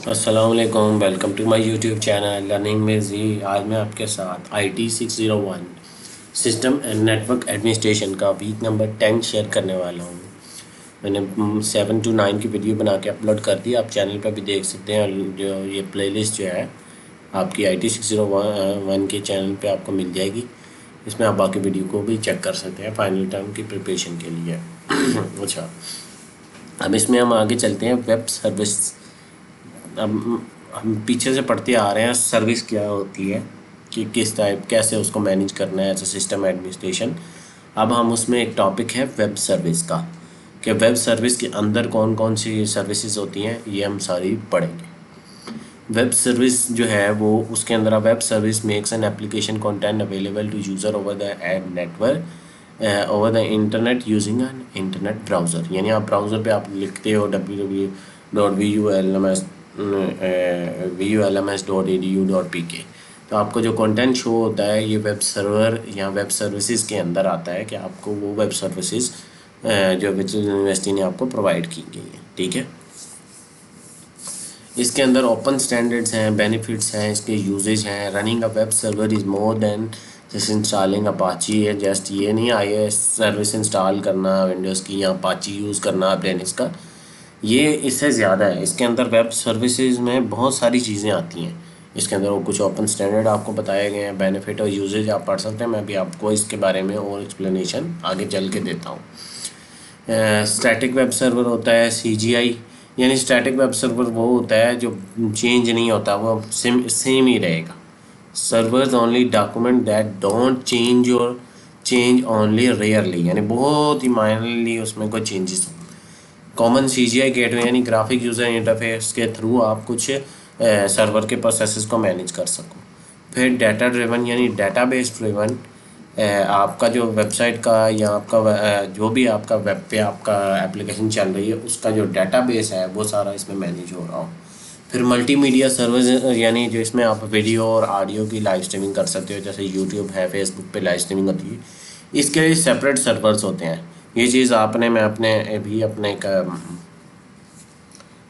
अस्सलामुअलैकुम, welcome to my YouTube channel learning में जी। आज मैं आपके साथ IT 601 system and network administration का वीक नंबर 10 शेयर करने वाला हूँ। मैंने 7 to 9 की वीडियो बना के अपलोड कर दी, आप चैनल पर भी देख सकते हैं। जो ये प्लेलिस्ट जो है आपकी IT 601 के चैनल पे आपको मिल जाएगी। इसमें आप बाकी वीडियो को भी चेक कर सकते हैं फाइनल टर्म की प्रिपरेशन के लिए। अच्छा, अब इसमें हम आगे चलते हैं। वेब सर्विस, अब हम पीछे से पढ़ते आ रहे हैं सर्विस क्या होती है, कि किस टाइप कैसे उसको मैनेज करना है एज ए सिस्टम एडमिनिस्ट्रेशन। अब हम उसमें एक टॉपिक है वेब सर्विस का, कि वेब सर्विस के अंदर कौन कौन सी सर्विसेज होती हैं, ये हम सारी पढ़ेंगे। वेब सर्विस जो है वो उसके अंदर web service makes an application content available to user over the network over the internet using an internet browser. यानी आप ब्राउज़र पे आप लिखते हो www.vulms.edu.pk, तो आपको जो कंटेंट शो होता है ये वेब सर्वर या वेब सर्विसेज के अंदर आता है, कि आपको वो वेब सर्विसेज जो विचुअल यूनिवर्सिटी ने आपको प्रोवाइड की गई है। ठीक है, इसके अंदर ओपन स्टैंडर्ड्स हैं, बेनिफिट्स हैं, इसके यूजेज हैं। Running a web server is more than just installing Apache है। जस्ट ये नहीं IIS सर्विस इंस्टॉल करना विंडोज़ की या अपाची यूज़ करना लिनक्स का, ये इससे ज़्यादा है। इसके अंदर वेब सर्विसेज में बहुत सारी चीज़ें आती हैं। इसके अंदर वो कुछ ओपन स्टैंडर्ड आपको बताए गए हैं, बेनिफिट और यूजेज आप पढ़ सकते हैं। मैं भी आपको इसके बारे में और एक्सप्लेनेशन आगे चल के देता हूँ। स्टैटिक वेब सर्वर होता है CGI, यानी स्टैटिक वेब सर्वर वो होता है जो चेंज नहीं होता, वो सेम ही रहेगा। Servers only document that don't change और चेंज ओनली रेयरली, यानी बहुत ही माइनरली उसमें कोई चेंजेस। कॉमन CGI गेटवे, यानी ग्राफिक यूज़र इंटरफेस के थ्रू आप कुछ सर्वर के प्रोसेसेस को मैनेज कर सको। फिर डाटा ड्रिवन, यानी डाटा बेस ड्रिवन, आपका जो वेबसाइट का या आपका जो भी आपका वेब पे आपका एप्लीकेशन चल रही है उसका जो डाटाबेस है वो सारा इसमें मैनेज हो रहा हो। फिर मल्टीमीडिया सर्विस, यानी जो इसमें आप वीडियो और ऑडियो की लाइव स्ट्रीमिंग कर सकते हो, जैसे यूट्यूब है, फेसबुक पे लाइव स्ट्रीमिंग होती है। इसके लिए सेपरेट सर्वर्स होते हैं। ये चीज़ मैं अपने एक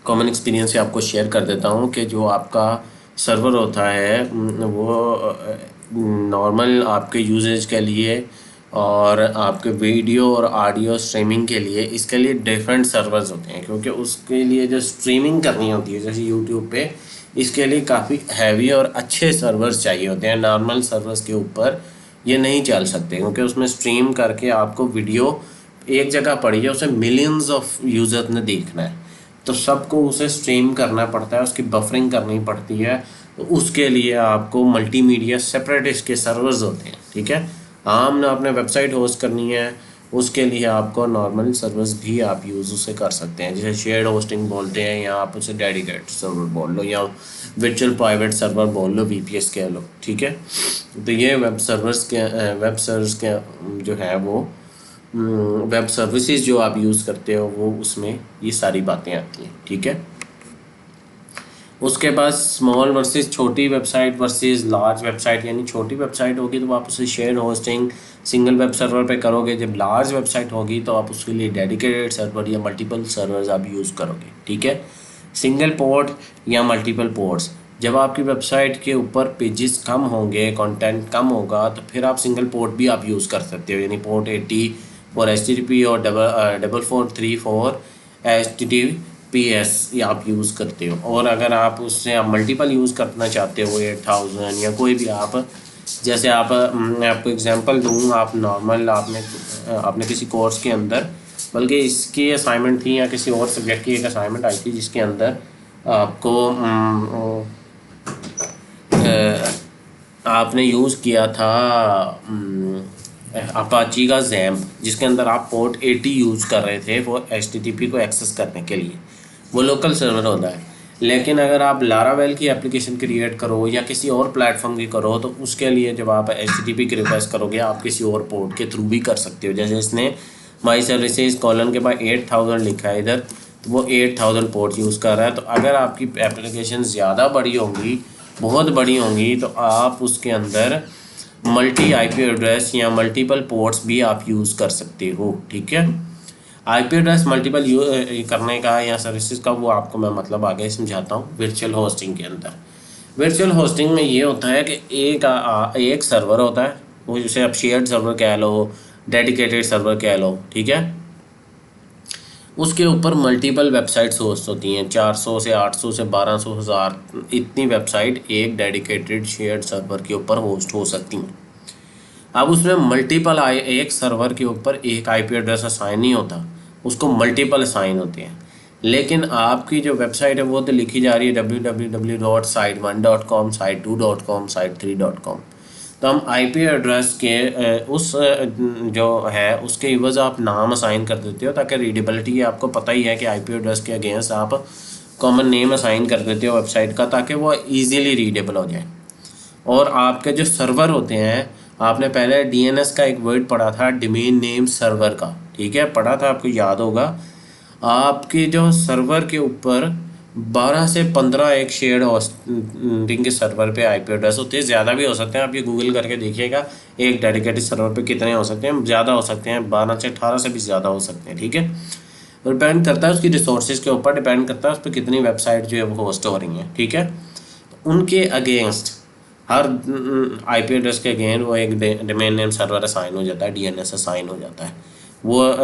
कॉमन एक्सपीरियंस से आपको शेयर कर देता हूँ, कि जो आपका सर्वर होता है वो नॉर्मल आपके यूजेज के लिए और आपके वीडियो और ऑडियो स्ट्रीमिंग के लिए, इसके लिए डिफरेंट सर्वर्स होते हैं। क्योंकि उसके लिए जो स्ट्रीमिंग करनी होती है जैसे यूट्यूब पे, इसके लिए काफ़ी हैवी और अच्छे सर्वर्स चाहिए होते हैं। नॉर्मल सर्वर्स के ऊपर ये नहीं चल सकते, क्योंकि उसमें स्ट्रीम करके आपको वीडियो एक जगह पड़ी है, उसे मिलियंस ऑफ यूज़र ने देखना है, तो सबको उसे स्ट्रीम करना पड़ता है, उसकी बफरिंग करनी पड़ती है। तो उसके लिए आपको मल्टीमीडिया सेपरेट इसके सर्वर्स होते हैं। ठीक है, ना आपने वेबसाइट होस्ट करनी है, उसके लिए आपको नॉर्मल सर्वर्स भी आप यूज़ उसे कर सकते हैं, जैसे शेयर्ड होस्टिंग बोलते हैं, या आप उसे डेडिकेटेड सर्वर बोल लो, या वर्चुअल प्राइवेट सर्वर बोल लो, VPS कह लो। ठीक है, तो ये वेब सर्वर्स के जो है वो वेब सर्विसेज जो आप यूज़ करते हो वो उसमें ये सारी बातें आती हैं। ठीक है, उसके बाद स्मॉल वर्सेस छोटी वेबसाइट वर्सेस लार्ज वेबसाइट, यानी छोटी वेबसाइट होगी तो आप उसे share hosting single web server पे करोगे। जब लार्ज वेबसाइट होगी तो आप उसके लिए डेडिकेटेड सर्वर या मल्टीपल सर्वर्स आप यूज़ करोगे। ठीक है, सिंगल पोर्ट या मल्टीपल पोर्ट्स, जब आपकी वेबसाइट के ऊपर पेजेस कम होंगे, कंटेंट कम होगा, तो फिर आप सिंगल पोर्ट भी आप यूज़ कर सकते हो, यानी पोर्ट 80 फॉर HTTP और 4434 फॉर HTTPS ये आप यूज़ करते हो। और अगर आप उससे आप मल्टीपल यूज़ करना चाहते हो 8000 या कोई भी आप, जैसे मैं आपको एग्जांपल दूँ, आप नॉर्मल आपने किसी कोर्स के अंदर, बल्कि इसकी असाइनमेंट थी या किसी और सब्जेक्ट की एक असाइनमेंट आई थी जिसके अंदर आपको आपने यूज़ किया था अपाची का जैम्प, जिसके अंदर आप पोर्ट 80 यूज़ कर रहे थे वो HTTP को एक्सेस करने के लिए। वो लोकल सर्वर होता है। लेकिन अगर आप लारावेल की एप्लीकेशन क्रिएट करो या किसी और प्लेटफॉर्म की करो, तो उसके लिए जब आप HTTP की रिक्वेस्ट करोगे आप किसी और पोर्ट के थ्रू भी कर सकते हो। जैसे इसने माई सर्विसेज कॉलन के बाद 8000 लिखा है इधर, तो वो 8000 पोर्ट यूज़ कर रहा है। तो अगर आपकी एप्लीकेशन ज़्यादा बड़ी होंगी, बहुत बड़ी होंगी, तो आप उसके अंदर मल्टी IP एड्रेस या मल्टीपल पोर्ट्स भी आप यूज़ कर सकते हो। ठीक है, आईपी एड्रेस मल्टीपल करने का या सर्विसेज का वो आपको मैं मतलब आगे समझाता हूँ वर्चुअल होस्टिंग के अंदर। वर्चुअल होस्टिंग में ये होता है कि एक सर्वर होता है, वो जिसे आप शेयर्ड सर्वर कह लो, डेडिकेटेड सर्वर कह लो, ठीक है। उसके ऊपर मल्टीपल वेबसाइट्स होस्ट होती हैं, 400 से 800 से 1200 हज़ार इतनी वेबसाइट एक डेडिकेटेड शेयर्ड सर्वर के ऊपर होस्ट हो सकती हैं। अब उसमें मल्टीपल एक सर्वर के ऊपर एक आईपी एड्रेस असाइन नहीं होता, उसको मल्टीपल असाइन होते हैं। लेकिन आपकी जो वेबसाइट है वो तो लिखी जा रही है www.site1.com, site2.com, site3.com। तो हम आईपी एड्रेस के उस जो है उसके इवज़ आप नाम असाइन कर देते हो, ताकि रीडेबिलिटी आपको पता ही है कि आईपी एड्रेस के अगेंस्ट आप कॉमन नेम असाइन कर देते हो वेबसाइट का, ताकि वो इजीली रीडेबल हो जाए। और आपके जो सर्वर होते हैं, आपने पहले डीएनएस का एक वर्ड पढ़ा था, डोमेन नेम सर्वर का, ठीक है, पढ़ा था, आपको याद होगा। आपके जो सर्वर के ऊपर 12 से 15 एक शेयर्ड होस्टिंग के सर्वर पे आईपी एड्रेस होते हैं, ज़्यादा भी हो सकते हैं। आप ये गूगल करके देखिएगा एक डेडिकेटेड सर्वर पे कितने हो सकते हैं, ज़्यादा हो सकते हैं, 12 से 18 से भी ज़्यादा हो सकते हैं, ठीक है। डिपेंड करता है उसकी रिसोर्सेज के ऊपर, डिपेंड करता है उस पर कितनी वेबसाइट जो है वो होस्ट हो रही हैं, ठीक है। उनके अगेंस्ट हर आईपी एड्रेस के अगेंस्ट वो एक डोमेन नेम सर्वर असाइन हो जाता है, डीएनएस असाइन हो जाता है। वो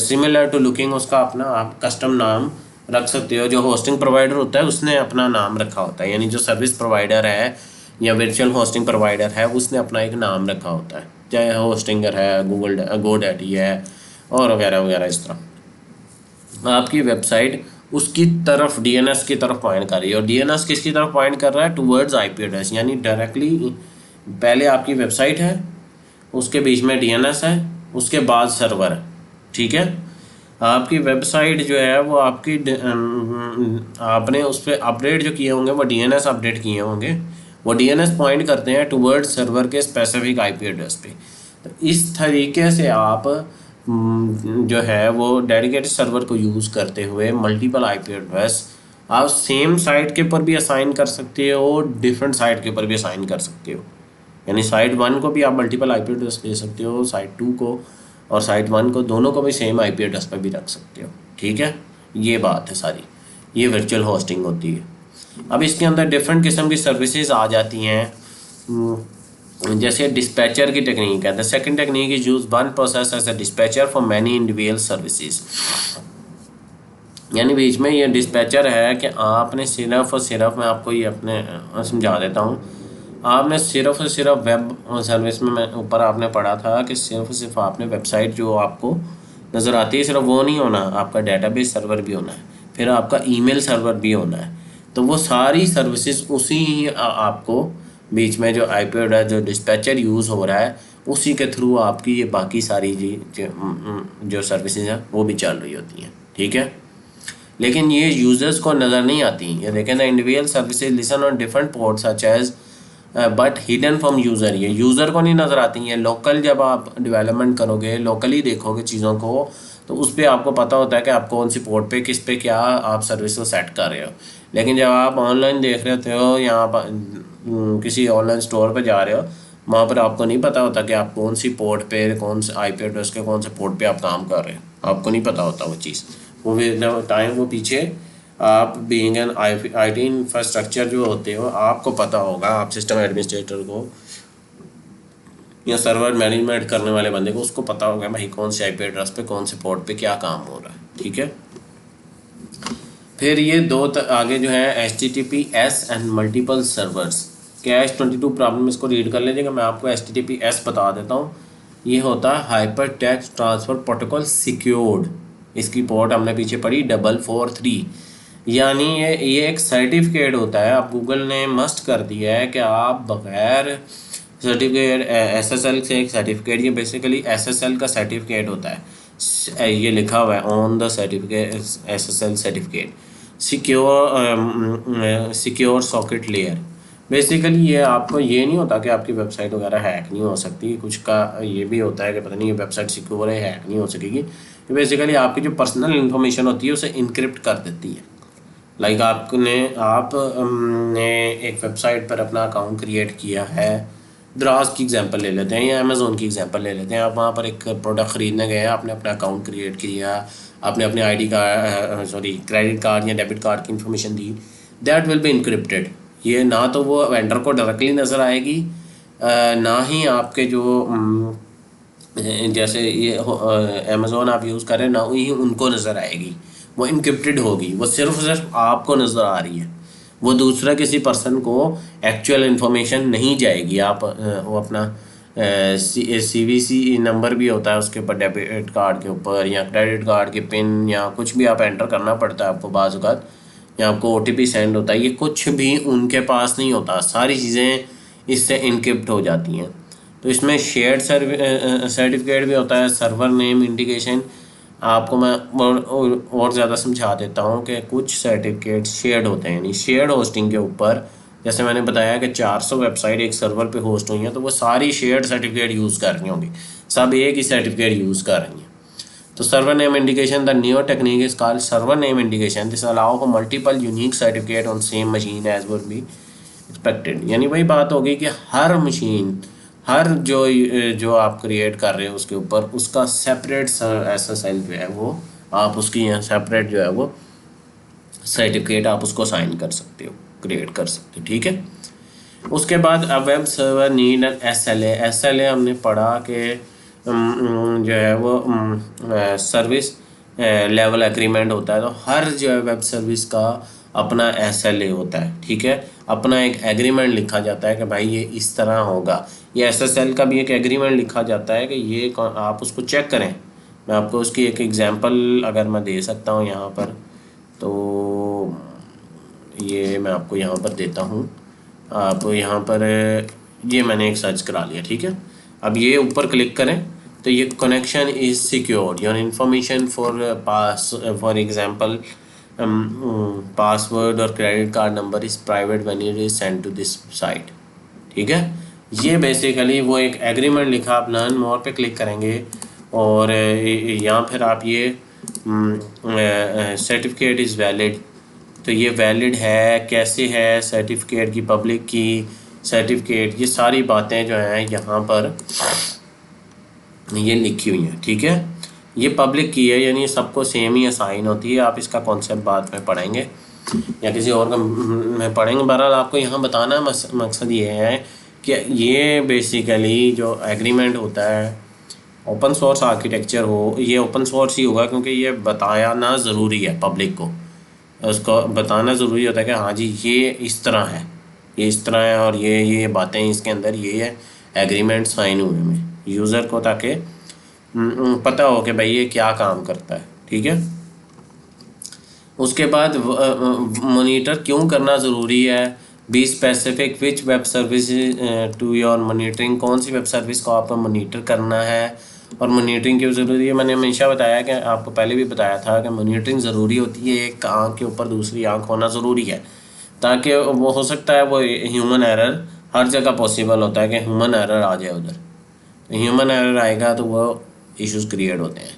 सिमिलर टू लुकिंग उसका अपना आप कस्टम नाम रख सकते हो। जो होस्टिंग प्रोवाइडर होता है उसने अपना नाम रखा होता है, यानी जो सर्विस प्रोवाइडर है या वर्चुअल होस्टिंग प्रोवाइडर है उसने अपना एक नाम रखा होता है, चाहे होस्टिंगर है, गूगल गोडैडी है और वगैरह वगैरह। इस तरह आपकी वेबसाइट उसकी तरफ डीएनएस की तरफ पॉइंट कर रही है, और डीएनएस किसकी तरफ पॉइंट कर रहा है, टुवर्ड्स आईपी एड्रेस, यानी डायरेक्टली पहले आपकी वेबसाइट है, उसके बीच में डीएनएस है, उसके बाद सर्वर है, ठीक है। आपकी वेबसाइट जो है वो आपकी आपने उस पर अपडेट जो किए होंगे वो डीएनएस अपडेट किए होंगे, वो डीएनएस पॉइंट करते हैं टुवर्ड्स सर्वर के स्पेसिफिक आईपी एड्रेस पे। तो इस तरीके से आप जो है वो डेडिकेटेड सर्वर को यूज़ करते हुए मल्टीपल आईपी एड्रेस आप सेम साइट के ऊपर भी असाइन कर सकते हो, डिफरेंट साइट के ऊपर भी असाइन कर सकते हो। यानी साइट 1 को भी आप मल्टीपल आईपी एड्रेस दे सकते हो, साइट 2 को और साइट 1 को, दोनों को भी सेम आईपी एड्रेस पर भी रख सकते हो, ठीक है। ये बात है सारी, ये वर्चुअल होस्टिंग होती है। अब इसके अंदर डिफरेंट किस्म की सर्विसेज आ जाती हैं, जैसे डिस्पैचर की टेक्निक है। The second technique is use one process as a dispatcher for many individual services. यानी बीच में ये डिस्पैचर है कि आपने सिर्फ और सिर्फ, मैं आपको ये अपने समझा देता हूँ, आपने सिर्फ और सिर्फ वेब सर्विस में मैं ऊपर आपने पढ़ा था कि सिर्फ और सिर्फ आपने वेबसाइट जो आपको नज़र आती है सिर्फ वो नहीं होना, आपका डेटाबेस सर्वर भी होना है, फिर आपका ईमेल सर्वर भी होना है। तो वो सारी सर्विसेज उसी ही आपको बीच में जो आईपी एड्रेस जो डिस्पैचर यूज़ हो रहा है उसी के थ्रू आपकी ये बाकी सारी जो सर्विसेज हैं वो भी चल रही होती हैं, ठीक है। लेकिन ये यूज़र्स को नज़र नहीं आती। ये देखें, the individual services listen on different ports such as but hidden from user, ये यूज़र को नहीं नज़र आती हैं। लोकल जब आप डेवलपमेंट करोगे, लोकली देखोगे चीज़ों को, तो उस पर आपको पता होता है कि आप कौन सी पोर्ट पे किस पे क्या आप सर्विस को सेट कर रहे हो। लेकिन जब आप ऑनलाइन देख रहे होते हो या आप किसी ऑनलाइन स्टोर पे जा रहे हो, वहाँ पर आपको नहीं पता होता कि आप कौन सी पोर्ट पे, कौन से आईपी एड्रेस के कौन से पोर्ट पे आप काम कर रहे हो, आपको नहीं पता होता वो चीज़। वो टाइम वो पीछे आप बीइंग एन आईटी इंफ्रास्ट्रक्चर जो होते हो, आपको पता होगा, आप सिस्टम एडमिनिस्ट्रेटर को या सर्वर मैनेजमेंट करने वाले बंदे को उसको पता होगा भाई कौन से आईपी एड्रेस पे कौन से पोर्ट पे क्या काम हो रहा है, ठीक है। फिर ये दो आगे जो है HTTPS and multiple servers. Cash 22 problem, इसको रीड कर लीजिएगा, मैं आपको HTTPS बता देता हूँ। ये होता है hyper text transfer protocol secured. इसकी पोर्ट हमने पीछे पढ़ी 443, यानी ये एक सर्टिफिकेट होता है। आप गूगल ने मस्ट कर दिया है कि आप बगैर सर्टिफिकेट SSL से एक सर्टिफिकेट, ये बेसिकली SSL का सर्टिफिकेट होता है, ये लिखा हुआ है on the certificate SSL certificate, secure socket layer. Basically ये आपको ये नहीं होता कि आपकी वेबसाइट वगैरह हैक नहीं हो सकती, कुछ का ये भी होता है कि पता नहीं ये वेबसाइट सिक्योर है, हैक नहीं हो सकेगी। ये बेसिकली आपकी जो पर्सनल इन्फॉर्मेशन होती है उसे इनक्रिप्ट कर देती है। लाइक आपने एक वेबसाइट पर अपना अकाउंट क्रिएट किया है, दराज की एग्जांपल ले लेते हैं या अमेज़ोन की एग्जांपल ले लेते हैं। आप वहाँ पर एक प्रोडक्ट ख़रीदने गए, आपने अपना अकाउंट क्रिएट किया, आपने अपने आईडी का सॉरी क्रेडिट कार्ड या डेबिट कार्ड की information the, that will be encrypted. ये ना तो वो वेंडर को डायरेक्टली नज़र आएगी, ना ही आपके जो जैसे ये अमेज़ोन आप यूज़ करें ना ही उनको नज़र आएगी, वो इनक्रिप्टेड होगी, वो सिर्फ आपको नज़र आ रही है, वो दूसरा किसी पर्सन को एक्चुअल इन्फॉर्मेशन नहीं जाएगी। आप वो अपना CVC नंबर भी होता है उसके ऊपर, डेबिट कार्ड के ऊपर या क्रेडिट कार्ड के पिन या कुछ भी आप एंटर करना पड़ता है आपको बाज़ औक़ात, या आपको OTP सेंड होता है, ये कुछ भी उनके पास नहीं होता, सारी चीज़ें इससे इनक्रिप्ट हो जाती हैं। तो इसमें शेयर्ड सर्टिफिकेट भी होता है, सर्वर नेम इंडिकेशन। आपको मैं और ज़्यादा समझा देता हूँ कि कुछ सर्टिफिकेट शेयर्ड होते हैं, यानी शेयर्ड होस्टिंग के ऊपर, जैसे मैंने बताया कि 400 वेबसाइट एक सर्वर पे होस्ट हुई हैं, तो वो सारी शेयर्ड सर्टिफिकेट यूज़ कर रही होंगी, सब एक ही सर्टिफिकेट यूज़ कर रही हैं। तो server name indication, the new technique is called server name indication, this allow for multiple unique certificate on same machine as would be expected. यानी वही बात होगी कि हर मशीन, हर जो आप क्रिएट कर रहे हो उसके ऊपर उसका सेपरेट SSL जो है वो आप उसकी यहाँ सेपरेट जो है वो सर्टिफिकेट आप उसको साइन कर सकते हो, क्रिएट कर सकते हो, ठीक है। उसके बाद अब web server need an SLA हमने पढ़ा कि जो है वो सर्विस लेवल एग्रीमेंट होता है, तो हर जो है वेब सर्विस का अपना SLA होता है, ठीक है, अपना एक एग्रीमेंट लिखा जाता है कि भाई ये इस तरह होगा। ये SSL का भी एक एग्रीमेंट लिखा जाता है कि ये आप उसको चेक करें। मैं आपको उसकी एक एग्जांपल अगर मैं दे सकता हूँ यहाँ पर, तो ये मैं आपको यहाँ पर देता हूँ। आप यहाँ पर ये मैंने एक सर्च करा लिया, ठीक है। अब ये ऊपर क्लिक करें तो ये connection is secured, your information for example password और credit card number is private when it is send to this site, ठीक है। ये बेसिकली वो एक एग्रीमेंट लिखा, आप लर्न मोर पे क्लिक करेंगे और यहाँ फिर आप ये सर्टिफिकेट इज़ वैलिड, तो ये वैलिड है, कैसे है सर्टिफिकेट की, पब्लिक की सर्टिफिकेट, ये सारी बातें जो हैं यहाँ पर ये लिखी हुई हैं, ठीक है। ये पब्लिक की है, यानी सबको सेम ही असाइन होती है। आप इसका कॉन्सेप्ट बाद में पढ़ेंगे या किसी और का में पढ़ेंगे। बहरहाल आपको यहाँ बताना मकसद ये है कि ये बेसिकली जो एग्रीमेंट होता है ओपन सोर्स आर्किटेक्चर हो, ये ओपन सोर्स ही होगा क्योंकि ये बताना ज़रूरी है पब्लिक को, उसको बताना ज़रूरी होता है कि हाँ जी ये इस तरह है, ये इस तरह है और ये बातें इसके अंदर ये है एग्रीमेंट साइन हुए में यूज़र को, ताकि पता हो कि भाई ये क्या काम करता है, ठीक है। उसके बाद मॉनिटर क्यों करना ज़रूरी है, be specific which web service to your monitoring, कौन सी वेब सर्विस को आपको मॉनिटर करना है और मॉनिटरिंग क्यों ज़रूरी है। मैंने हमेशा बताया कि आपको पहले भी बताया था कि मॉनिटरिंग ज़रूरी होती है, एक आँख के ऊपर दूसरी आँख होना ज़रूरी है, ताकि वो हो सकता है वो ह्यूमन एरर हर जगह पॉसिबल होता है कि ह्यूमन एरर आ जाए उधर, ह्यूमन एरर आएगा तो वो इश्यूज़ क्रिएट होते हैं।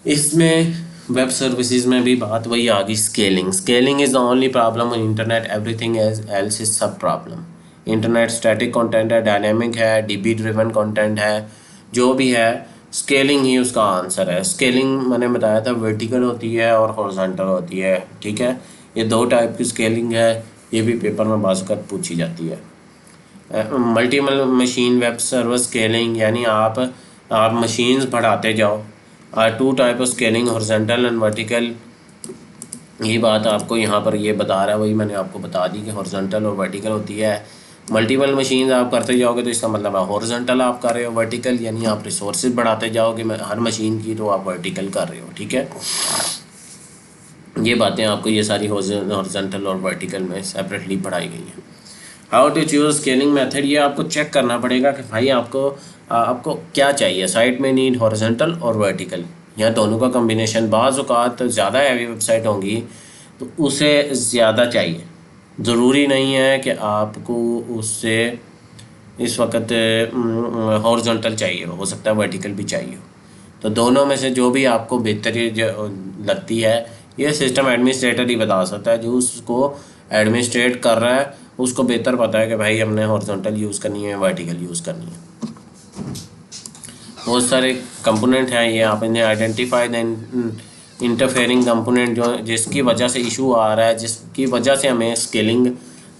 इसमें वेब सर्विसेज में भी बात वही आ गई, scaling is the only problem in internet, everything else is सब प्रॉब्लम। इंटरनेट स्टैटिक कंटेंट है, डायनेमिक है, DB ड्रिवन कंटेंट है, जो भी है स्केलिंग ही उसका आंसर है। स्केलिंग मैंने बताया था वर्टिकल होती है और हॉरिजॉन्टल होती है, ठीक है। ये दो टाइप की स्केलिंग है, ये भी पेपर में बाज़ वक़्त पूछी जाती है। Multiple machine web server scaling, यानी आप मशीन्स बढ़ाते जाओ। Two type of scaling, horizontal and vertical, ये बात आपको यहाँ पर ये बता रहा है, वही मैंने आपको बता दी कि हॉरिजॉन्टल और वर्टिकल होती है। मल्टीपल मशीन्स आप करते जाओगे तो इसका मतलब है हॉरिजॉन्टल आप कर रहे हो, वर्टिकल यानी आप रिसोर्सेज बढ़ाते जाओगे हर मशीन की, तो आप वर्टिकल कर रहे हो, ठीक है। ये बातें आपको ये सारी हॉरिजॉन्टल और वर्टिकल में सेपरेटली पढ़ाई गई हैं। How to choose scaling method, ये आपको चेक करना पड़ेगा कि भाई आपको क्या चाहिए, साइट में नीड हॉरिजॉन्टल और वर्टिकल या दोनों का कम्बिनेशन। बाज़ औक़ात ज़्यादा हैवी वेबसाइट होंगी तो उसे ज़्यादा चाहिए, ज़रूरी नहीं है कि आपको उससे इस वक्त हॉरिजॉन्टल चाहिए, हो सकता है वर्टिकल भी चाहिए। तो दोनों में से जो भी आपको बेहतर लगती है, ये सिस्टम एडमिनिस्ट्रेटर ही बता सकता है, जो उसको एडमिनिस्ट्रेट कर रहा है उसको बेहतर पता है कि भाई हमने हॉरिजॉन्टल यूज़ करनी है, वर्टिकल यूज़ करनी है। बहुत सारे कंपोनेंट हैं, ये आप इन्हें आइडेंटिफाई द इंटरफेयरिंग कंपोनेंट जो जिसकी वजह से इशू आ रहा है, जिसकी वजह से हमें स्केलिंग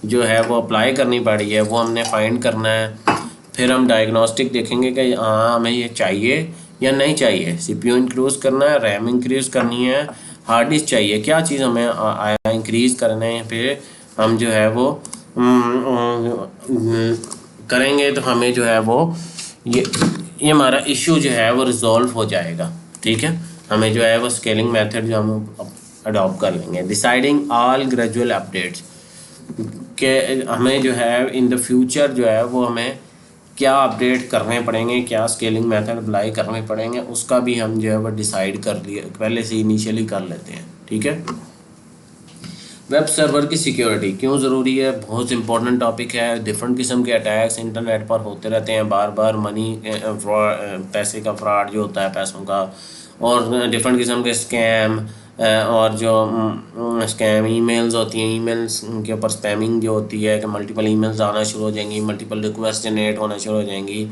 जो है वो अप्लाई करनी पड़ी है, वो हमने फाइंड करना है। फिर हम डायग्नोस्टिक देखेंगे कि हाँ हमें ये चाहिए या नहीं चाहिए, सीपीयू इंक्रीज़ करना है, रैम इंक्रीज़ करनी है, हार्ड डिस्क चाहिए, क्या चीज़ हमें इंक्रीज़ करना है। फिर हम जो है वो करेंगे तो हमें जो है वो ये हमारा इशू जो है वो रिजॉल्व हो जाएगा। ठीक है, हमें जो है वो स्केलिंग मेथड जो हम अडॉप्ट कर लेंगे। डिसाइडिंग ऑल ग्रेजुअल अपडेट्स के हमें जो है इन द फ्यूचर जो है वो हमें क्या अपडेट करने पड़ेंगे, क्या स्केलिंग मेथड अप्लाई करने पड़ेंगे, उसका भी हम जो है वो डिसाइड कर लिए पहले से इनिशियली कर लेते हैं। ठीक है, वेब सर्वर की सिक्योरिटी क्यों ज़रूरी है, बहुत इंपॉर्टेंट टॉपिक है। डिफरेंट किस्म के अटैक्स इंटरनेट पर होते रहते हैं बार बार, मनी पैसे का फ्रॉड जो होता है पैसों का, और डिफरेंट किस्म के स्कैम, और जो स्कैम ईमेल्स होती हैं, ईमेल्स के ऊपर स्पैमिंग जो होती है कि मल्टीपल ईमेल्स आना शुरू हो जाएंगी, मल्टीपल रिक्वेस्ट जनरेट होना शुरू हो जाएंगी।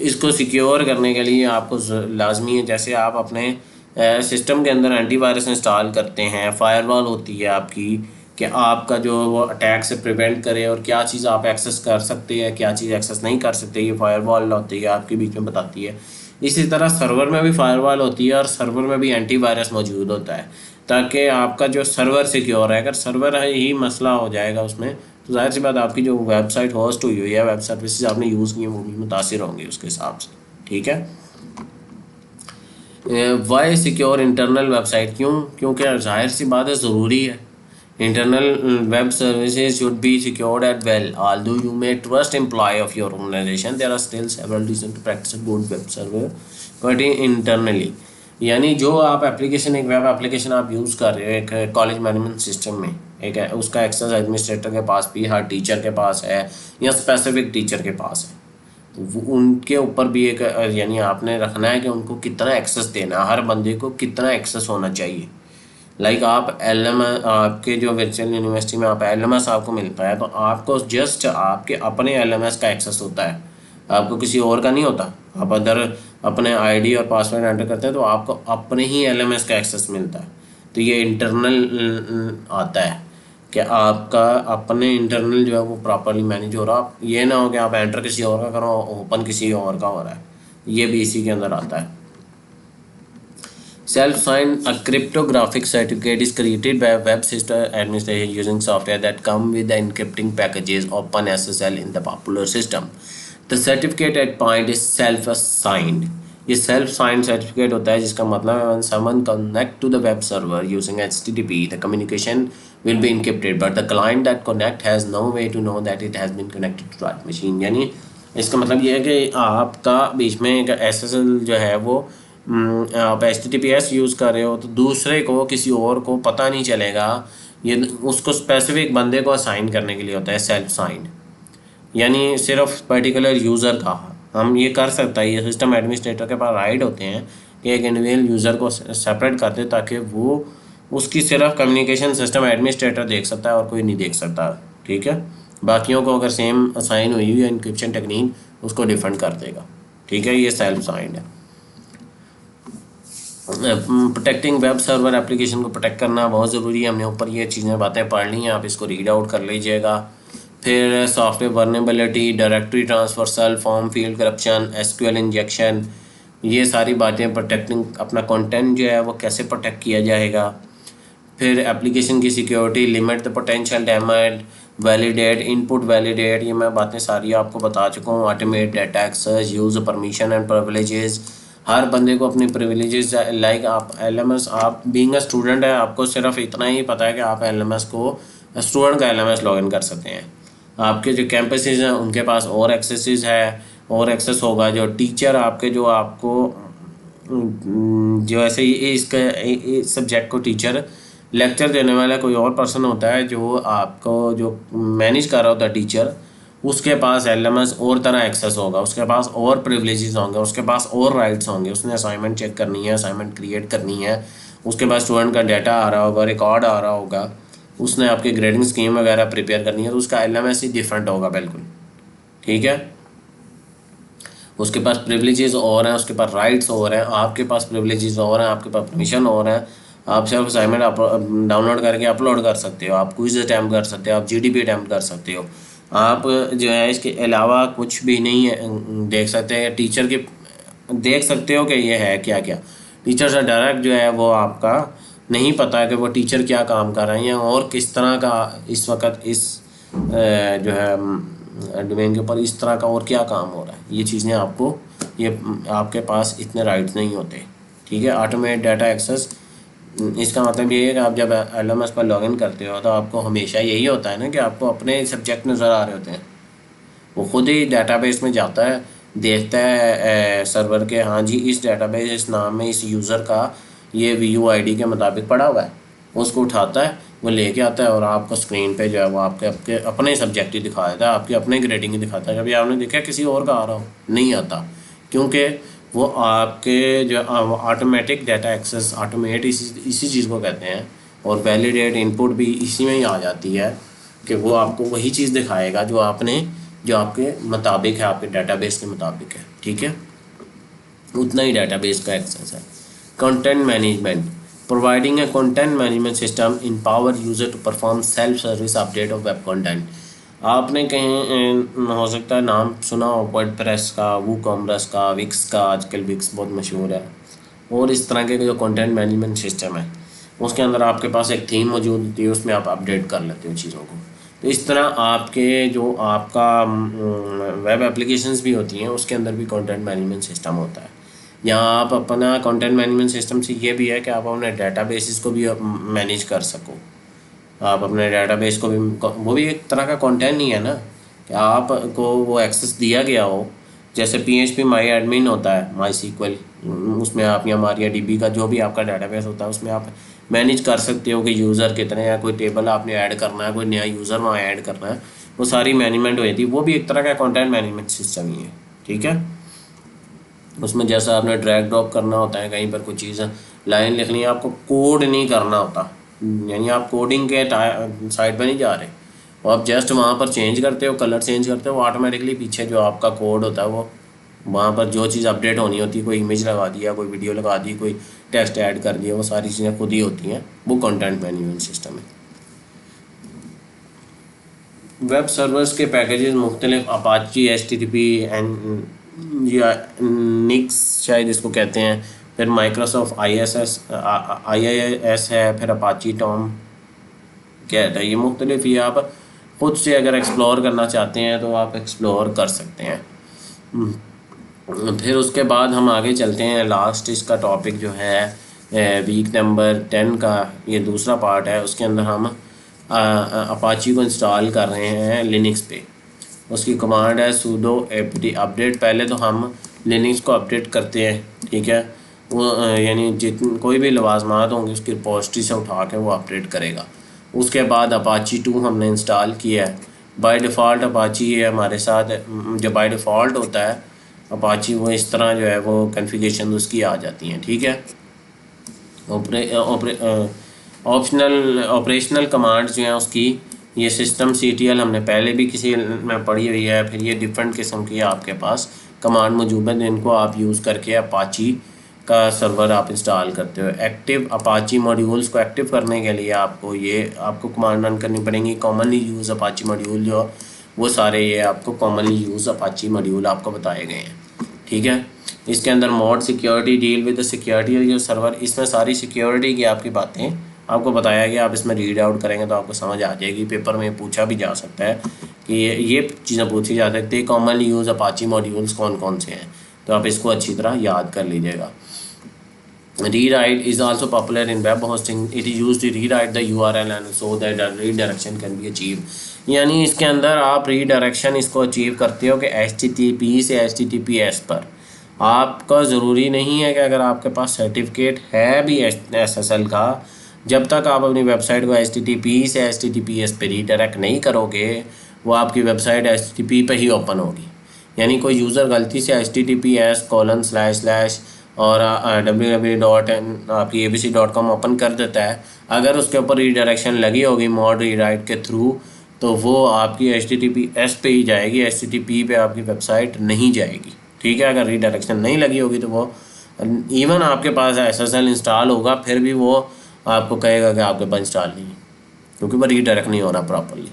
इसको सिक्योर करने के लिए आपको लाजमी है, जैसे आप अपने सिस्टम के अंदर एंटीवायरस इंस्टॉल करते हैं, फायरवॉल होती है आपकी कि आपका जो वो अटैक से प्रिवेंट करे और क्या चीज़ आप एक्सेस कर सकते हैं, क्या चीज़ एक्सेस नहीं कर सकते, ये फायरवॉल होती है आपके बीच में बताती है। इसी तरह सर्वर में भी फायरवॉल होती है और सर्वर में भी एंटीवायरस मौजूद होता है, ताकि आपका जो सर्वर सिक्योर है। अगर सर्वर ही मसला हो जाएगा उसमें, तो जाहिर सी बात आपकी जो वेबसाइट होस्ट हुई हुई है, वेब सर्विसेज आपने यूज़ की वो भी मुतासिर होंगी उसके हिसाब से। ठीक है, वाई सिक्योर इंटरनल वेबसाइट क्यों, क्योंकि जाहिर सी बात है ज़रूरी है। Internal web services should be secured at well, although you may trust employ of your organization, there are still several reason to practice good web server but internally. यानी जो आप एप्लीकेशन, एक वेब एप्लीकेशन आप use कर रहे हो एक college management system में, एक है उसका एक्सेस एडमिनिस्ट्रेटर के पास भी, हर टीचर के पास है या स्पेसिफिक टीचर के पास है, उनके ऊपर भी एक यानी आपने रखना है कि उनको कितना एक्सेस देना है, हर बंदे को कितना एक्सेस होना चाहिए। लाइक आप LMS, आपके जो वर्चुअल यूनिवर्सिटी में आप LMS आपको मिलता है, तो आपको जस्ट आपके अपने LMS का एक्सेस होता है, आपको किसी और का नहीं होता। आप अदर अपने ID और पासवर्ड एंटर करते हैं तो आपको अपने ही LMS का एक्सेस मिलता है। तो ये इंटरनल आता है कि आपका अपने इंटरनल जो है वो प्रॉपरली मैनेज हो रहा। आप ये ना हो कि आप एंटर किसी और का करो, ओपन किसी और का हो रहा है, ये भी इसी के अंदर आता है। Self-signed, a cryptographic certificate is created by a web system administration using software that come with the encrypting packages OpenSSL in the popular system. The certificate at point is self-signed. ये self signed certificate होता है जिसका मतलब है when someone connect to the web server using HTTP, the communication will be encrypted, but the client that connect has no way to know that it has been connected to that machine. यानी इसका मतलब ये है कि आपका बीच में एक SSL जो है वो आप HTTPS यूज़ कर रहे हो तो दूसरे को, किसी और को पता नहीं चलेगा। ये उसको स्पेसिफिक बंदे को असाइन करने के लिए होता है सेल्फ साइंड, यानी सिर्फ पर्टिकुलर यूज़र का हम ये कर सकता है। ये सिस्टम एडमिनिस्ट्रेटर के पास राइट होते हैं कि एक इंडिविजुअल यूज़र को सेपरेट कर दे ताकि वो उसकी सिर्फ कम्युनिकेशन सिस्टम एडमिनिस्ट्रेटर देख सकता है और कोई नहीं देख सकता। ठीक है, बाकियों को अगर सेम असाइन हुई है इंक्रिप्शन टेक्निक उसको डिफेंड कर देगा। ठीक है, ये सेल्फ साइंड है। प्रोटेक्टिंग वेब सर्वर एप्लीकेशन को प्रोटेक्ट करना बहुत ज़रूरी है। हमने ऊपर ये चीज़ें बातें पढ़ ली हैं, आप इसको रीड आउट कर लीजिएगा। फिर software vulnerability, directory transfer, form field corruption, SQL injection, ये सारी बातें, प्रोटेक्टिंग अपना कंटेंट जो है वो कैसे प्रोटेक्ट किया जाएगा। फिर एप्लीकेशन की security, limit the potential damage, validate, input validate, ये मैं बातें सारी आपको बता चुका हूँ। Automate data access, use permission and privileges, हर बंदे को अपनी प्रिविलेजेस, लाइक आप LMS, आप बीइंग अ स्टूडेंट है, आपको सिर्फ इतना ही पता है कि आप LMS को स्टूडेंट का LMS लॉगिन कर सकते हैं। आपके जो कैंपसेस हैं उनके पास और एक्सेसेस है, और एक्सेस होगा। जो टीचर आपके जो आपको जो ऐसे इसके सब्जेक्ट को टीचर लेक्चर देने वाला कोई और पर्सन होता है जो आपको जो मैनेज कर रहा होता है टीचर, उसके पास LMS और तरह एक्सेस होगा, उसके पास और प्रिविलेजेस होंगे, उसके पास और राइट्स होंगे। उसने असाइनमेंट चेक करनी है, असाइनमेंट क्रिएट करनी है, उसके पास स्टूडेंट का डाटा आ रहा होगा, रिकॉर्ड आ रहा होगा, उसने आपकी ग्रेडिंग स्कीम वगैरह प्रिपेयर करनी है, तो उसका LMS ही डिफरेंट होगा बिल्कुल। ठीक है, उसके पास प्रिविलेजेस और हैं, उसके पास राइट्स और हैं, आपके पास प्रिविलेजेस और हैं, आपके पास परमिशन और हैं। आप सिर्फ असाइनमेंट डाउनलोड करके अपलोड कर सकते हो, आप क्विज अटैम्प्ट कर सकते हो, आप जीडीपी अटैम्प्ट कर सकते हो। आप जो है इसके अलावा कुछ भी नहीं है देख सकते हैं। टीचर के देख सकते हो कि ये है क्या क्या। टीचर से डायरेक्ट जो है वो आपका नहीं पता है कि वो टीचर क्या काम कर रहे हैं और किस तरह का इस वक्त इस जो है डोमेन के ऊपर इस तरह का और क्या काम हो रहा है। ये चीज़ें आपको ये आपके पास इतने राइट्स नहीं होते। ठीक है, ऑटोमेट डाटा एक्सेस, इसका मतलब ये है कि आप जब LMS पर लॉगिन करते हो तो आपको हमेशा यही होता है ना कि आपको अपने सब्जेक्ट नज़र आ रहे होते हैं। वो खुद ही डाटाबेस में जाता है, देखता है सर्वर के, हाँ जी इस डाटाबेस इस नाम में इस यूज़र का ये VUID के मुताबिक पड़ा हुआ है, उसको उठाता है, वो लेके आता है और आपको स्क्रीन पे जो है वो आपके अपने सब्जेक्ट ही दिखा देता है, आपकी अपने ग्रेडिंग ही दिखाता है। कभी आपने देखा किसी और का आ रहा हो? नहीं आता, क्योंकि वो आपके जो ऑटोमेटिक डाटा एक्सेस, ऑटोमेट इसी चीज़ को कहते हैं। और वैलिडेट इनपुट भी इसी में ही आ जाती है कि वो आपको वही चीज़ दिखाएगा जो आपके मुताबिक है, आपके डाटाबेस के मुताबिक है। ठीक है, उतना ही डाटाबेस का एक्सेस है। Content management, providing a content management system empower user to perform self service update of web content. आपने कहीं हो सकता है नाम सुना हो वर्डप्रेस का, वूकॉमर्स का, विक्स का, आजकल विक्स बहुत मशहूर है। और इस तरह के जो कंटेंट मैनेजमेंट सिस्टम है उसके अंदर आपके पास एक थीम मौजूद होती है, उसमें आप अपडेट कर लेते हो चीज़ों को। तो इस तरह आपके जो आपका वेब एप्लीकेशंस भी होती हैं उसके अंदर भी कंटेंट मैनेजमेंट सिस्टम होता है। यहाँ आप अपना कंटेंट मैनेजमेंट सिस्टम से ये भी है कि आप अपने डाटाबेसेस को भी मैनेज कर सको। आप अपने डाटाबेस को भी, वो भी एक तरह का कंटेंट ही है ना कि आपको वो एक्सेस दिया गया हो। जैसे PHP माई एडमिन होता है, MySQL, उसमें आप या MariaDB का जो भी आपका डाटाबेस होता है उसमें आप मैनेज कर सकते हो कि यूज़र कितने हैं, कोई टेबल आपने ऐड करना है, कोई नया यूज़र वहाँ ऐड करना है, वो सारी मैनेजमेंट हुई थी। वो भी एक तरह का कंटेंट मैनेजमेंट सिस्टम ही है। ठीक है, उसमें जैसा आपने ड्रैग ड्रॉप करना होता है, कहीं पर कुछ चीज़ लाइन लिखनी है, आपको कोड नहीं करना होता, यानी आप कोडिंग के साइड पर नहीं जा रहे हो, आप जस्ट वहाँ पर चेंज करते हो, कलर चेंज करते हो, ऑटोमेटिकली पीछे जो आपका कोड होता है वो वहाँ पर जो चीज़ अपडेट होनी होती है, कोई इमेज लगा दिया, कोई वीडियो लगा दी, कोई टेक्स्ट ऐड कर दिया, वो सारी चीज़ें खुद ही होती हैं। वो कंटेंट मैनेजमेंट सिस्टम है। वेब सर्वर्स के पैकेजेस मुख्तलिफ, अपाची, HTTP या निक्स शायद इसको कहते हैं, फिर माइक्रोसॉफ्ट IIS है, फिर अपाची टॉम कैट है। ये मुख्तलिफ, ये आप खुद से अगर एक्सप्लोर करना चाहते हैं तो आप एक्सप्लोर कर सकते हैं। फिर उसके बाद हम आगे चलते हैं। लास्ट इसका टॉपिक जो है वीक नंबर 10 का ये दूसरा पार्ट है। उसके अंदर हम अपाची को इंस्टॉल कर रहे हैं लिनक्स पे। उसकी कमांड है sudo apt अपडेट। पहले तो हम लिनक्स को अपडेट करते हैं, ठीक है, वो यानी जितनी कोई भी लवाजमात होंगे उसकी रिपोजिटरी से उठा के वो अपडेट करेगा। उसके बाद अपाची 2 हमने इंस्टॉल किया है। बाय डिफ़ॉल्ट अपाची ये हमारे साथ जो बाय डिफ़ॉल्ट होता है अपाची, वो इस तरह जो है वो कन्फिगरेशन उसकी आ जाती हैं। ठीक है, ऑपरेशनल कमांड्स जो हैं उसकी, ये सिस्टम CTL हमने पहले भी किसी में पढ़ी हुई है। फिर ये डिफरेंट किस्म की आपके पास कमांड मौजूद है जिनको आप यूज़ करके अपाची का सर्वर आप इंस्टॉल करते हो। एक्टिव अपाची मॉड्यूल्स को एक्टिव करने के लिए आपको कमांड रन करनी पड़ेंगी। कॉमनली यूज़ अपाची मॉड्यूल जो वो सारे ये आपको कॉमनली यूज़ अपाची मॉड्यूल आपको बताए गए हैं। ठीक है, इसके अंदर mode security, deal with the security जो सर्वर, इसमें सारी सिक्योरिटी की आपकी बातें आपको बताया गया। आप इसमें रीड आउट करेंगे तो आपको समझ आ जाएगी। पेपर में पूछा भी जा सकता है कि ये चीज़ें पूछी जा सकती है। कॉमनली यूज़ अपाची मॉड्यूल्स कौन कौन से हैं, तो आप इसको अच्छी तरह याद कर लीजिएगा। Rewrite is also popular in web hosting. It is used to rewrite the URL and so that the redirection can be achieved. यानी इसके अंदर आप रीडायरेक्शन इसको अचीव करते हो कि HTTP से HTTPS पर। आपका ज़रूरी नहीं है कि अगर आपके पास सर्टिफिकेट है भी SSL का, जब तक आप अपनी वेबसाइट को HTTP से HTTPS पे रीडायरेक्ट नहीं करोगे वो आपकी वेबसाइट HTTP पे ही ओपन होगी। यानी कोई यूज़र गलती से HTTPS:// और www.आपकी abc.com ओपन कर देता है, अगर उसके ऊपर रीडायरेक्शन लगी होगी मॉड रीराइट के थ्रू, तो वो आपकी HTTPS पे ही जाएगी, HTTP पे आपकी वेबसाइट नहीं जाएगी। ठीक है। अगर रीडायरेक्शन नहीं लगी होगी तो वो इवन आपके पास SSL इंस्टॉल होगा फिर भी वो आपको कहेगा कि आपके पास इंस्टॉल नहीं है, क्योंकि वो रीडायरेक्ट नहीं हो रहा प्रॉपरली।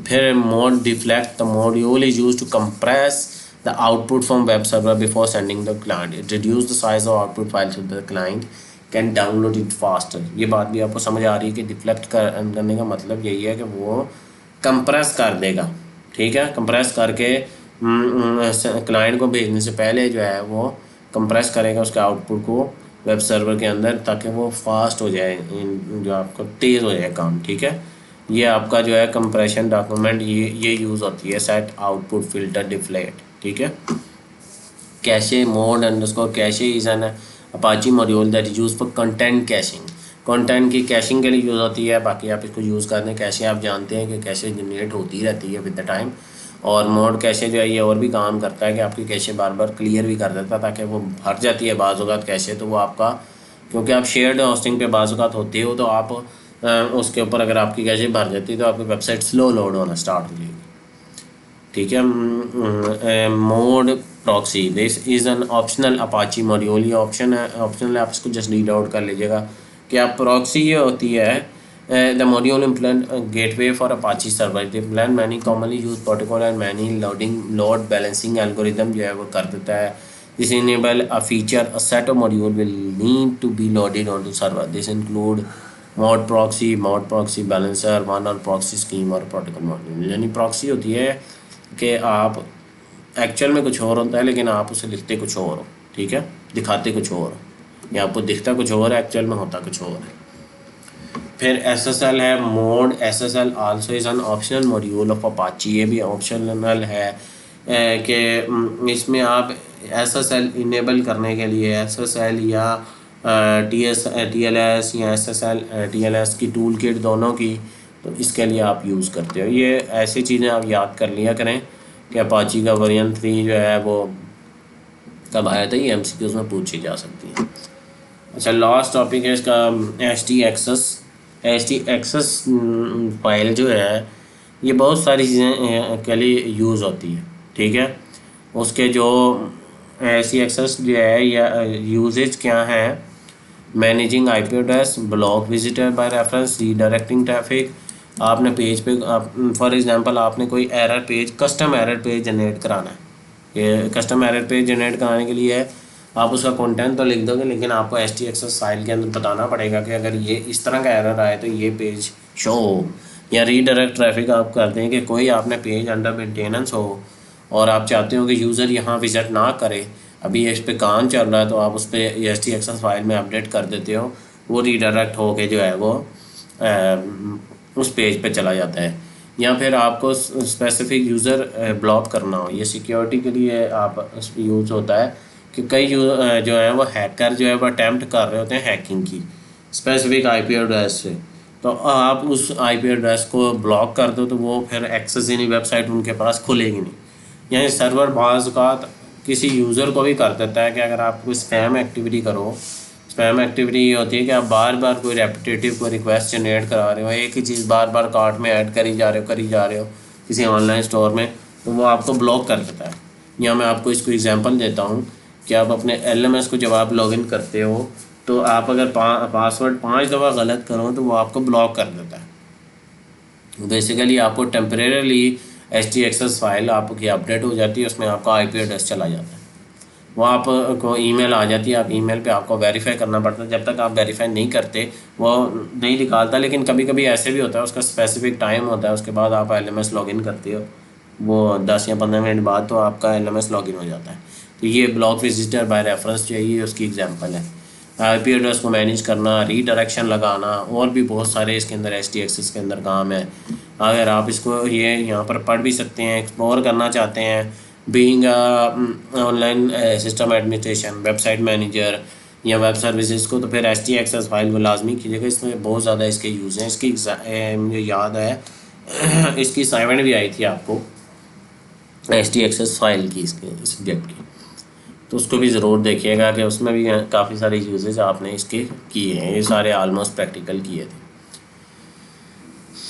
फिर mod deflate, the module is use to compress the output from web server before sending the client, it reduce the size of output file so the client can download it faster. ये बात भी आपको समझ आ रही है कि deflect करने का मतलब यही है कि वो कंप्रेस कर देगा, ठीक है। कंप्रेस करके क्लाइंट को भेजने से पहले जो है वो कंप्रेस करेगा उसके आउटपुट को वेब सर्वर के अंदर, ताकि वो फास्ट हो जाए, जो आपको तेज़ हो जाए काम, ठीक है। ये आपका जो है कंप्रेशन डॉक्यूमेंट ये यूज़ होती है सेट आउटपुट फिल्टर डिफ्लेक्ट, ठीक है। Cache mode underscore cache is an Apache module that is use for content caching, content की कैशिंग के लिए यूज़ होती है। बाकी आप इसको यूज़ करते हैं। कैशे आप जानते हैं कि कैशे जनरेट होती रहती है विद द टाइम, और मोड कैशे जो है ये और भी काम करता है कि आपकी कैशे बार बार क्लियर भी कर देता है, ताकि वो भर जाती है बाज़ औक़ात कैशे, तो वो आपका, क्योंकि आप शेयर्ड होस्टिंग पे बाज़ औक़ात होते हो तो आप उसके ऊपर अगर आपकी कैशे भर जाती है तो आपकी वेबसाइट स्लो लोड होना स्टार्ट हो जाएगी, ठीक है। Mode proxy, this is an optional Apache module, ये ऑप्शन है, ऑप्शनल है, आप इसको जस्ट रीड आउट कर लीजिएगा कि आप प्रॉक्सी ये होती है the module implement gateway for Apache server, the implement many commonly use protocol and many load balancing algorithm जो है वो कर देता है। This enable a feature a set of module will need to be loaded on to server, this include mod proxy balancer, one or proxy scheme or protocol module. यानी proxy होती है कि आप एक्चुअल में कुछ और होता है लेकिन आप उसे लिखते कुछ और हो, ठीक है, दिखाते कुछ और हो, या आपको दिखता कुछ और है, एक्चुअल में होता कुछ और है। फिर SSL है mode, SSL also is an optional module of Apache, ये भी ऑप्शनल है कि इसमें आप SSL इनेबल करने के लिए SSL या TLS या TLS की टूल किट दोनों की, तो इसके लिए आप यूज़ करते हो। ये ऐसी चीज़ें आप याद कर लिया करें कि अपाची का वर्जन 3 जो है वो कब आया था, ये MCQs में पूछी जा सकती है। अच्छा, लास्ट टॉपिक है इसका HT-access फाइल जो है ये बहुत सारी चीज़ें के लिए यूज़ होती है, ठीक है। उसके जो HT-access जो है या यूजेज क्या है, managing IP address, block visitor by reference, redirecting traffic. आपने पेज पे फॉर एग्जांपल आपने कोई error page, custom error page generate कराना है। ये कस्टम एरर पेज जनरेट कराने के लिए आप उसका कंटेंट तो लिख दोगे, लेकिन आपको HT-access फाइल के अंदर बताना पड़ेगा कि अगर ये इस तरह का एरर आए तो ये पेज शो हो। या रीडायरेक्ट ट्रैफिक आप करते हैं कि कोई आपने पेज अंडर मेंटेनेंस हो और आप चाहते हो कि यूज़र यहाँ विज़िट ना करे, अभी इस पे काम चल रहा है, तो आप उस पर HT-access फाइल में अपडेट कर देते हो, वो रीडायरेक्ट हो के जो है वो उस पेज पे चला जाता है। या फिर आपको स्पेसिफिक यूज़र ब्लॉक करना हो, ये सिक्योरिटी के लिए आप यूज़ होता है कि कई जो है वो हैकर जो है वो अटैम्प्ट कर रहे होते हैं हैकिंग की स्पेसिफिक IP एड्रेस से, तो आप उस IP एड्रेस को ब्लॉक कर दो तो वो फिर एक्सेस ही नहीं, वेबसाइट उनके पास खुलेगी नहीं। यानी सर्वर बाज़ का किसी यूज़र को भी कर देता है कि अगर आप कोई स्पैम एक्टिविटी करो, स्पैम एक्टिविटी ये होती है कि आप बार बार कोई रेपिटेटिव कोई रिक्वेस्ट जनरेट करा रहे हो, एक ही चीज़ बार बार कार्ट में ऐड करी जा रहे हो किसी ऑनलाइन स्टोर में, तो वो आपको ब्लॉक कर देता है। या मैं आपको इसको एग्जांपल देता हूँ कि आप अपने LMS को जब आप लॉगिन करते हो तो आप अगर पासवर्ड 5 दफ़ा गलत करो तो वो आपको ब्लॉक कर देता है। बेसिकली आपको टेम्परेरली HT-access फाइल आपकी अपडेट हो जाती है, उसमें आपका IP एड्रेस चला जाता है, वो आपको ईमेल आ जाती है, आप ईमेल पे आपको वेरीफाई करना पड़ता है, जब तक आप वेरीफाई नहीं करते वो नहीं निकालता। लेकिन कभी कभी ऐसे भी होता है, उसका स्पेसिफिक टाइम होता है, उसके बाद आप LMS लॉगिन करते हो, वो 10 या 15 मिनट बाद तो आपका LMS लॉगिन हो जाता है। तो ये ब्लॉक विजिटर बाय रेफरेंस जो है ये उसकी एग्जांपल है। IP एड्रेस को मैनेज करना, रीडायरेक्शन लगाना, और भी बहुत सारे इसके अंदर HT-access के अंदर काम है। अगर आप इसको ये यहाँ पर पढ़ भी सकते हैं, एक्सप्लोर करना चाहते हैं, being online system administration, website manager या वेब सर्विसेज को, तो फिर HT-access फाइल को लाजमी कीजिएगा। इसमें बहुत ज़्यादा इसके यूज़ हैं। इसकी मुझे याद है इसकी असाइनमेंट भी आई थी आपको HT-access फाइल की, इसके सब्जेक्ट की, तो उसको भी ज़रूर देखिएगा कि उसमें भी काफ़ी सारे यूजेज आपने इसके किए हैं। ये सारे आलमोस्ट प्रैक्टिकल किए थे।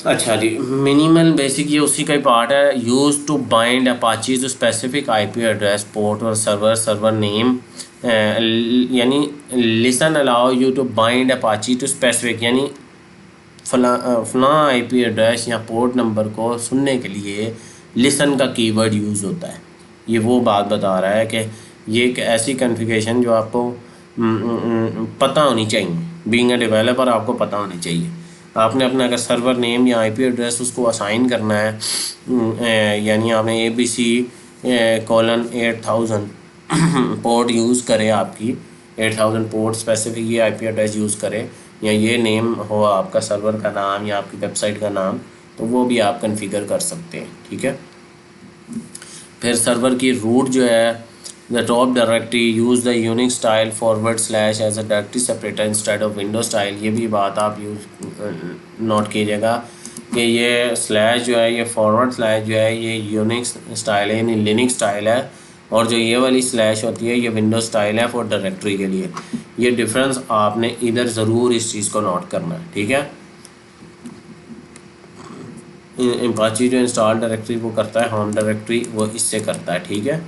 अच्छा जी, मिनिमल बेसिक ये उसी का ही पार्ट है। Use to bind Apache to specific IP address port और सर्वर नेम, यानी listen allow you to bind Apache to specific, यानी फला आईपी एड्रेस या पोर्ट नंबर को सुनने के लिए लिसन का कीवर्ड यूज़ होता है। ये वो बात बता रहा है कि ये एक ऐसी कॉन्फ़िगरेशन जो आपको पता होनी चाहिए। बीइंग अ डेवलपर आपको पता होनी चाहिए। आपने अपना अगर सर्वर नेम या आईपी एड्रेस उसको असाइन करना है, यानी आपने ABC:8000 पोर्ट यूज़ करे, आपकी 8000 पोर्ट स्पेसिफिक ये आईपी एड्रेस यूज़ करे, या ये नेम हो आपका सर्वर का नाम या आपकी वेबसाइट का नाम, तो वो भी आप कॉन्फ़िगर कर सकते हैं। ठीक है। फिर सर्वर की रूट जो है, the top directory use the Unix style / as a directory separator instead of window style. ये भी बात आप नोट कीजिएगा कि ये स्लैश जो है, ये / जो है ये यूनिक स्टाइल है, यानी लिनक्स स्टाइल है, और जो ये वाली स्लैश होती है ये विंडो स्टाइल है फॉर डायरेक्टरी के लिए। ये डिफरेंस आपने इधर ज़रूर इस चीज़ को नोट करना है। ठीक है। अपाची जो इंस्टॉल डायरेक्टरी वो करता है, होम डायरेक्टरी वो इससे करता है। ठीक है।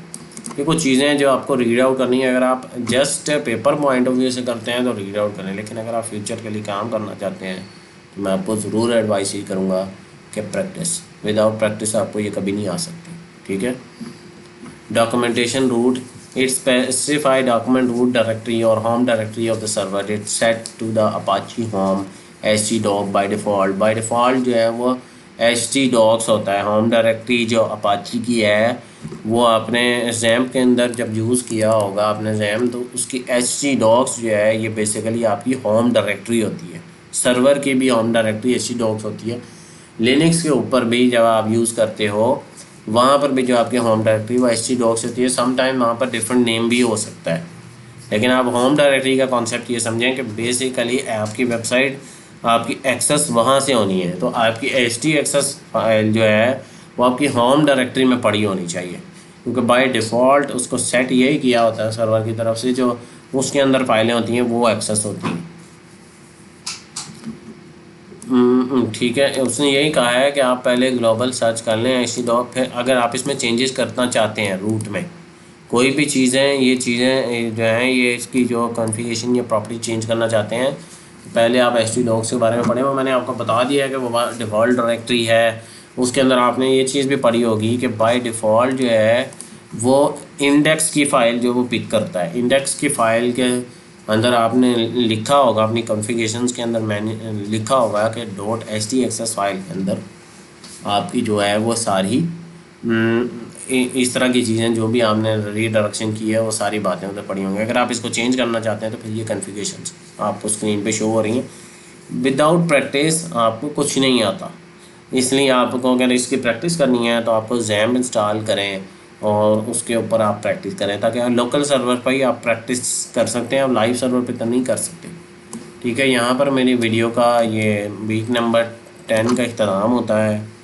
ये कुछ चीज़ें हैं जो आपको रीड आउट करनी है। अगर आप just paper point of view से करते हैं तो रीड आउट करें, लेकिन अगर आप फ्यूचर के लिए काम करना चाहते हैं तो मैं आपको ज़रूर एडवाइस ही करूँगा कि प्रैक्टिस, विदाउट प्रैक्टिस आपको ये कभी नहीं आ सकती। ठीक है। Documentation root, it specify document root directory और home directory of the server. It set to the Apache home htdoc by default. By default जो है वो htdocs होता है। होम डायरेक्टरी जो अपाची की है वो आपने जैम्प के अंदर जब यूज़ किया होगा आपने जैम, तो उसकी htdocs जो है ये बेसिकली आपकी होम डायरेक्टरी होती है। सर्वर की भी होम डायरेक्टरी htdocs होती है। लिनक्स के ऊपर भी जब आप यूज़ करते हो वहाँ पर भी जो आपकी होम डायरेक्टरी वो htdocs होती है। सम टाइम वहाँ पर डिफरेंट नेम भी हो सकता है, लेकिन आप होम डायरेक्टरी का कॉन्सेप्ट ये समझें कि बेसिकली आपकी वेबसाइट आपकी एक्सेस वहाँ से होनी है, तो आपकी htaccess फाइल जो है वो आपकी होम डायरेक्टरी में पड़ी होनी चाहिए, क्योंकि बाय डिफ़ॉल्ट उसको सेट यही किया होता है सर्वर की तरफ से, जो उसके अंदर फाइलें होती हैं वो एक्सेस होती हैं। ठीक है। उसने यही कहा है कि आप पहले ग्लोबल सर्च कर लें htdoc, फिर अगर आप इसमें चेंजेस करना चाहते हैं रूट में कोई भी चीज़ें, ये चीज़ें जो हैं ये इसकी जो कॉन्फ़िगरेशन या प्रॉपर्टी चेंज करना चाहते हैं, पहले आप htdocs के बारे में पढ़ें। वो मैंने आपको बता दिया है कि वो डिफ़ॉल्ट डायरेक्टरी है। उसके अंदर आपने ये चीज़ भी पढ़ी होगी कि बाय डिफ़ॉल्ट जो है वो इंडेक्स की फ़ाइल जो वो पिक करता है। इंडेक्स की फ़ाइल के अंदर आपने लिखा होगा अपनी कॉन्फ़िगरेशंस के अंदर, मैंने लिखा होगा कि .htaccess फाइल के अंदर आपकी जो है वो सारी इस तरह की चीज़ें जो भी आपने रीडायरेक्शन की है वो सारी बातें उधर पड़ी होंगी। अगर आप इसको चेंज करना चाहते हैं तो फिर ये कॉन्फ़िगरेशंस आपको स्क्रीन पे शो हो रही हैं। विदाउट प्रैक्टिस आपको कुछ नहीं आता, इसलिए आपको अगर इसकी प्रैक्टिस करनी है तो आपको जैम्प इंस्टॉल करें और उसके ऊपर आप प्रैक्टिस करें, ताकि लोकल सर्वर पर ही आप प्रैक्टिस कर सकते हैं। आप लाइव सर्वर पे तो नहीं कर सकते। ठीक है। यहाँ पर मेरी वीडियो का ये वीक नंबर 10 का इख्तिताम होता है।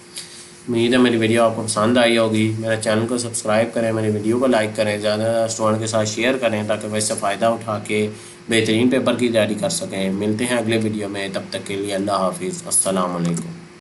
उम्मीद है मेरी वीडियो आपको पसंद आई होगी। मेरे चैनल को सब्सक्राइब करें, मेरी वीडियो को लाइक करें, ज़्यादा स्टूडेंट के साथ शेयर करें ताकि वह इससे फ़ायदा उठा के बेहतरीन पेपर की तैयारी कर सकें। मिलते हैं अगले वीडियो में, तब तक के लिए अल्लाह हाफिज़, अस्सलाम वालेकुम।